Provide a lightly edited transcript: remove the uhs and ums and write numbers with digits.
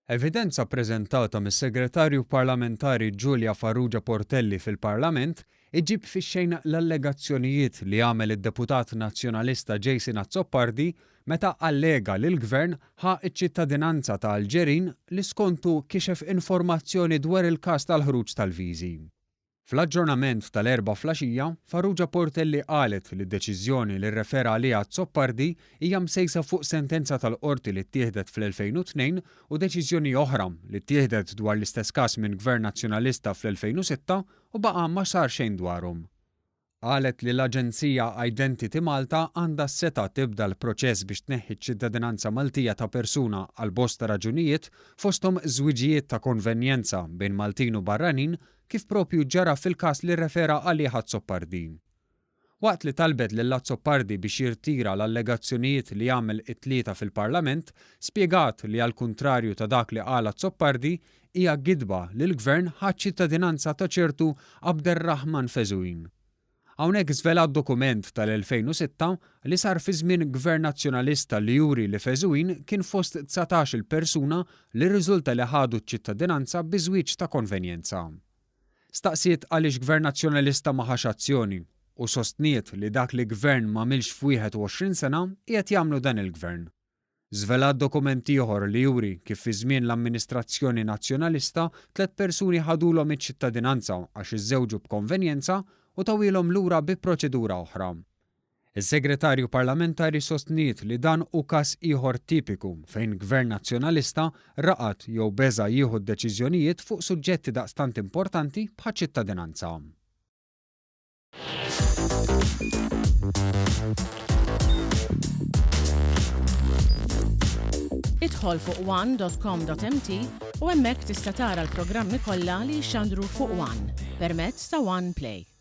Evidenza ppreżentata mis-Segretarju Parlamentari Giulia Farrugia Portelli fil-Parlament iġib fix-xejn l-allegazzjonijiet li għamel id-Deputat Nazzjonalista Jason Azzopardi meta allega li l-Gvern ħa iċ-ċittadinanza ta' Alġerin li skontu kixef informazzjoni dwar il-każ tal-ħruġ tal-viżi. Fl-aġġornament tal-4 flaxija, Farrugia Portelli qalet li d-deċiżjoni li rrefera għaliha Azzopardi hija msejsa fuq sentenza tal-qorti li ttieħdet fl-2002 u deċiżjoni oħra li ttieħdet dwar l-istess każ minn Gvern Nazzjonalista fl-2006 u baqa' ma sar xejn dwarhom. Qalet li l-Aġenzija Identity Malta għandha s-seta tibda l-proċess biex tneħħi ċ-ċittadinanza Maltija ta' persuna għal bosta raġunijiet fosthom żwiġijiet ta' konvenjenza bejn Maltin u barranin kif propju ġara fil-każ li rrefera għalih Azzopardi. Waqt li talbet lil Azzopardi biex jirtira l-allegazzjonijiet li għamel it-tlieta fil-Parlament, spjegat li għall-kuntrarju ta' dak li qal Azzopardi hija gidba li l-Gvern ħadd ċittadinanza ta' ċertu Abderrahman Fezuin. Hawnhekk żvelat dokument tal-2006 li sar fi żmien Gvern Nazzjonalista li juri li Fezuin kien fost 19 persuna li rriżulta li ħadu ċ-ċittadinanza bi żwieġ ta' konvenjenza. Staqsiet għaliex Gvern Nazzjonalista ma ħax azzjoni u sostniet li dak li Gvern m'għamilx f'21 sena qiegħed jagħmlu dan il-Gvern. Żvelat dokument ieħor li juri kif fi żmien l-Amministrazzjoni Nazzjonalista 3 persuni ħadulhom iċ-ċittadinanza għax iżżewġu b'konvenjenza u tawilhom lura bi proċedura oħra. Is-Segretarju Parlamentari sostniet li dan hu każ ieħor tipiku fejn Gvern Nazzjonalista raqat jew beża jieħu d-deċiżjonijiet fuq suġġetti daqstant importanti bħaċ-ċittadinanza. Idħol fuq one.com.mt u hemmhekk tista' tara l-programmi kollha li jxandru fuq One permezz ta' One Play.